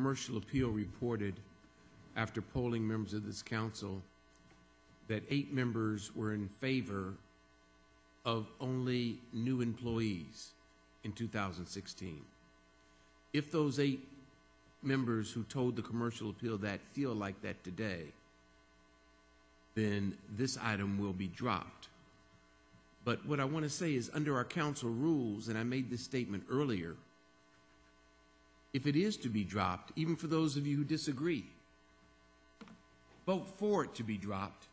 Commercial Appeal reported, after polling members of this council, that 8 members were in favor of only new employees in 2016. If those 8 members who told the Commercial Appeal that feel like that today, then this item will be dropped. But what I want to say is, under our council rules, and I made this statement earlier, if it is to be dropped, even for those of you who disagree, vote for it to be dropped,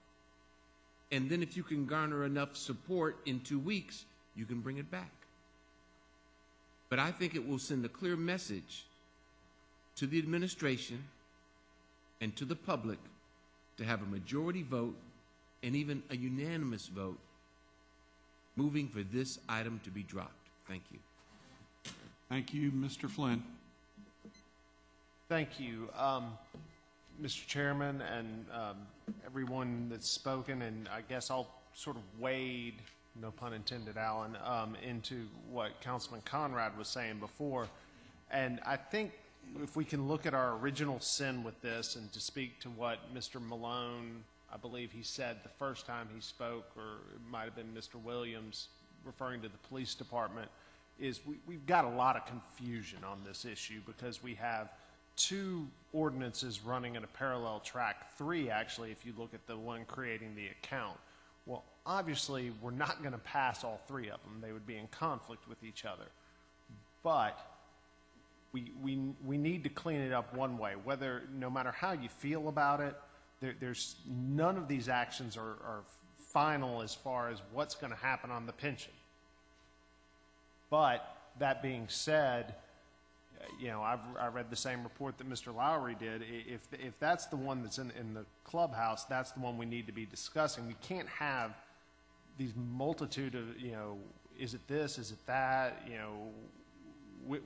and then if you can garner enough support in 2 weeks, you can bring it back. But I think it will send a clear message to the administration and to the public to have a majority vote and even a unanimous vote moving for this item to be dropped. Thank you. Thank you, Mr. Flynn. Thank you, Mr. Chairman, and everyone that's spoken, and I guess I'll sort of wade, no pun intended, Alan, into what Councilman Conrad was saying before. And I think if we can look at our original sin with this, and to speak to what Mr. Malone, I believe he said the first time he spoke, or it might have been Mr. Williams referring to the police department, is we've got a lot of confusion on this issue because we have 2 ordinances running in a parallel track, 3 actually, if you look at the one creating the account. Well, obviously, we're not going to pass all 3 of them. They would be in conflict with each other. But we need to clean it up one way, whether, no matter how you feel about it, there's none of these actions are final as far as what's going to happen on the pension. But that being said, you know, I read the same report that Mr. Lowry did. If that's the one that's in the clubhouse, that's the one we need to be discussing. We can't have these multitude of, you know, is it this, is it that, you know,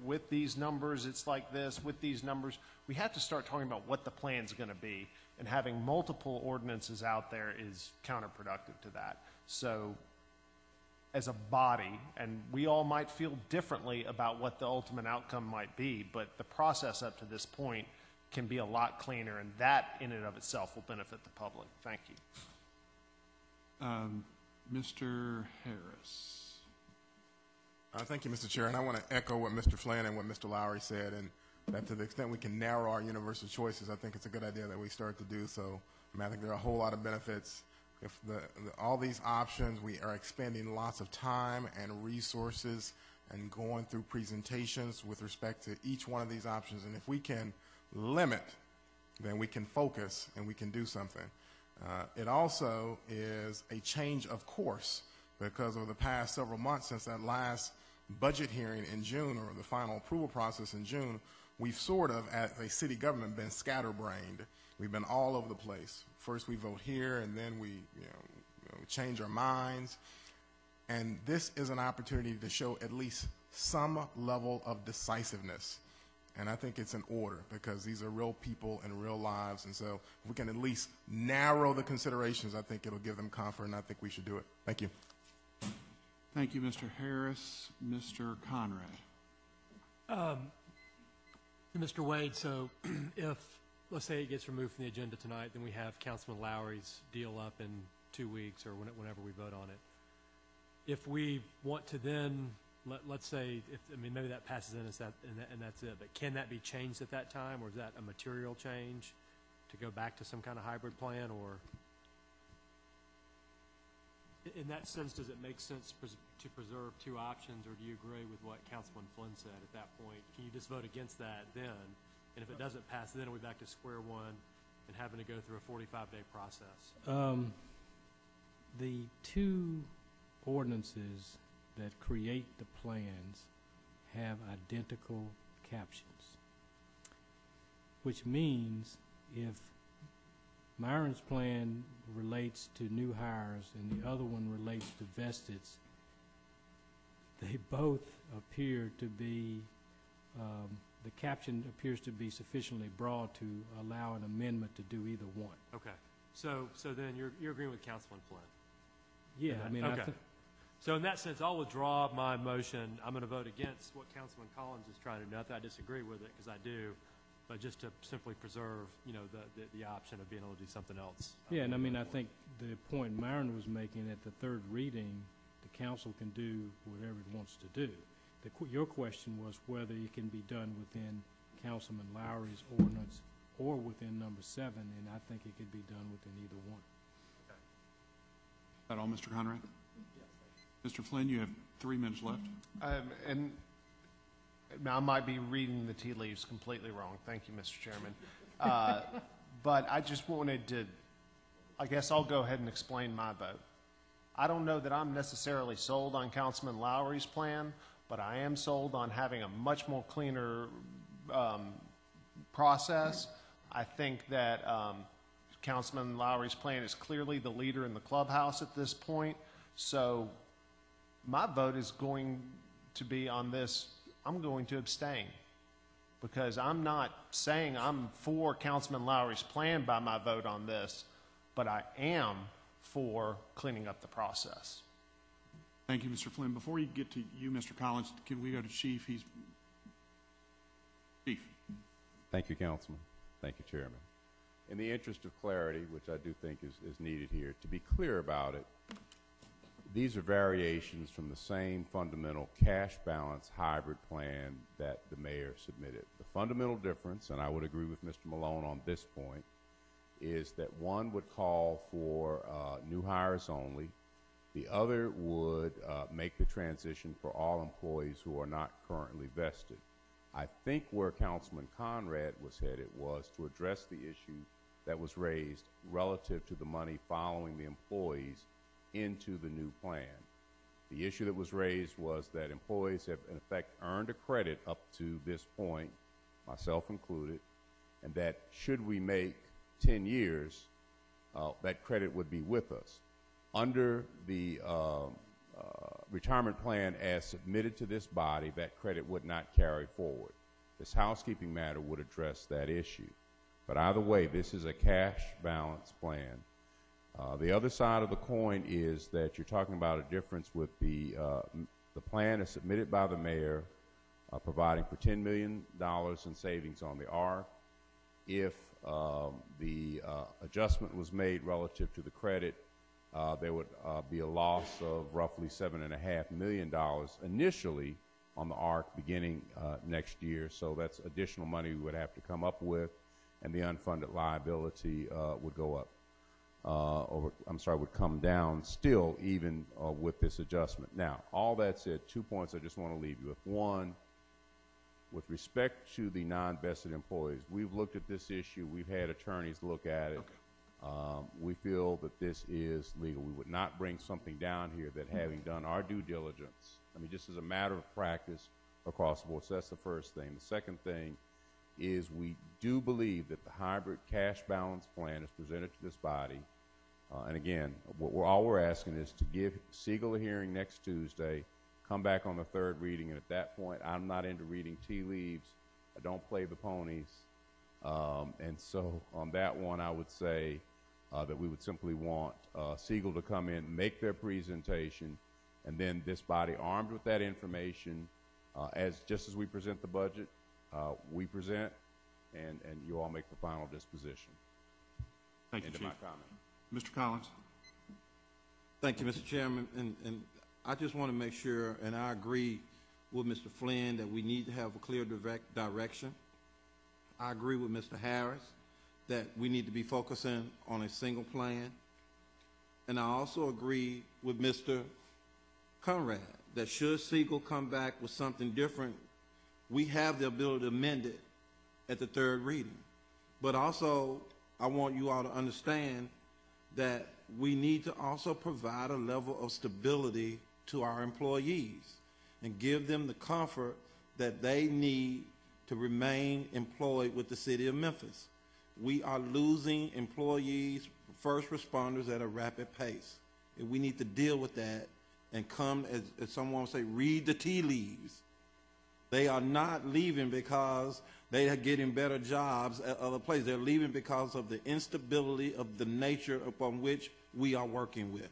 with these numbers, it's like this, with these numbers. We have to start talking about what the plan's going to be, and having multiple ordinances out there is counterproductive to that. So as a body, and we all might feel differently about what the ultimate outcome might be, but the process up to this point can be a lot cleaner, and that in and of itself will benefit the public. Thank you. Mr. Harris. Thank you, Mr. Chair, and I want to echo what Mr. Flynn and what Mr. Lowry said, and that to the extent we can narrow our universal choices, I think it's a good idea that we start to do so. I mean, I think there are a whole lot of benefits. If all these options, we are expending lots of time and resources and going through presentations with respect to each one of these options, and if we can limit, then we can focus and we can do something. It also is a change of course, because over the past several months since that last budget hearing in June, or the final approval process in June, we've sort of, as a city government, been scatterbrained. We've been all over the place. First we vote here, and then we change our minds. And this is an opportunity to show at least some level of decisiveness. And I think it's in order, because these are real people and real lives. And so if we can at least narrow the considerations, I think it'll give them comfort, and I think we should do it. Thank you. Thank you, Mr. Harris. Mr. Conrad. Mr. Wade, so if, let's say it gets removed from the agenda tonight, then we have Councilman Lowry's deal up in 2 weeks or whenever we vote on it. If we want to then, let's say, maybe that passes in and that's it, but can that be changed at that time, or is that a material change to go back to some kind of hybrid plan? Or in that sense, does it make sense to preserve 2 options, or do you agree with what Councilman Flynn said at that point? Can you just vote against that then? And if it doesn't pass, then are we back to square one and having to go through a 45-day process? The 2 ordinances that create the plans have identical captions, which means if Myron's plan relates to new hires and the other one relates to vesteds, they both appear to be, the caption appears to be sufficiently broad to allow an amendment to do either one. Okay. So then you're agreeing with Councilman Flynn? Yeah, I mean, okay. So in that sense, I'll withdraw my motion. I'm going to vote against what Councilman Collins is trying to do. Not that I disagree with it, because I do. but just to simply preserve, you know, the option of being able to do something else. Yeah, and I mean, I think the point Myron was making, at the third reading, the council can do whatever it wants to do. Your question was whether it can be done within Councilman Lowry's ordinance or within number 7, and I think it could be done within either one. Is that all, Mr. Conrad? Yes. Mr. Flynn, you have 3 minutes left. And I might be reading the tea leaves completely wrong. Thank you, Mr. Chairman. But I just wanted to, I guess I'll go ahead and explain my vote. I don't know that I'm necessarily sold on Councilman Lowry's plan, but I am sold on having a much more cleaner process. I think that Councilman Lowry's plan is clearly the leader in the clubhouse at this point. So my vote is going to be on this. I'm going to abstain because I'm not saying I'm for Councilman Lowry's plan by my vote on this, but I am for cleaning up the process. Thank you, Mr. Flynn. Before you get to you, Mr. Collins, can we go to Chief? Chief. Thank you, Councilman. Thank you, Chairman. In the interest of clarity, which I do think is needed here, to be clear about it, these are variations from the same fundamental cash balance hybrid plan that the mayor submitted. The fundamental difference, and I would agree with Mr. Malone on this point, is that one would call for new hires only. The other would make the transition for all employees who are not currently vested. I think where Councilman Conrad was headed was to address the issue that was raised relative to the money following the employees into the new plan. The issue that was raised was that employees have in effect earned a credit up to this point, myself included, and that should we make 10 years, that credit would be with us. Under the retirement plan as submitted to this body, that credit would not carry forward. This housekeeping matter would address that issue. But either way, this is a cash balance plan. The other side of the coin is that you're talking about a difference with the plan as submitted by the mayor, providing for $10 million in savings on the ARC. If the adjustment was made relative to the credit, there would be a loss of roughly $7.5 million initially on the ARC beginning next year. So that's additional money we would have to come up with, and the unfunded liability would go up. Would come down still even with this adjustment. Now, all that said, 2 points I just want to leave you with. One, with respect to the non-vested employees, we've looked at this issue. We've had attorneys look at it. Okay. We feel that this is legal. We would not bring something down here that, having done our due diligence, I mean, just as a matter of practice across the board. So that's the first thing. The second thing is we do believe that the hybrid cash balance plan is presented to this body. And again, all we're asking is to give Siegel a hearing next Tuesday, come back on the third reading, and at that point, I'm not into reading tea leaves. I don't play the ponies. And so on that one, I would say that we would simply want Siegel to come in, make their presentation, and then this body, armed with that information, just as we present the budget, we present, and you all make the final disposition. Thank you, Chief. My comment. Mr. Collins. Thank you, Mr. Chairman. And I just want to make sure, and I agree with Mr. Flynn, that we need to have a clear direction. I agree with Mr. Harris that we need to be focusing on a single plan. And I also agree with Mr. Conrad that should Siegel come back with something different, we have the ability to amend it at the third reading. But also, I want you all to understand that we need to also provide a level of stability to our employees and give them the comfort that they need to remain employed with the city of Memphis. We are losing employees, first responders at a rapid pace. And we need to deal with that and come, as someone would say, read the tea leaves. They are not leaving because they are getting better jobs at other places. They're leaving because of the instability of the nature upon which we are working with.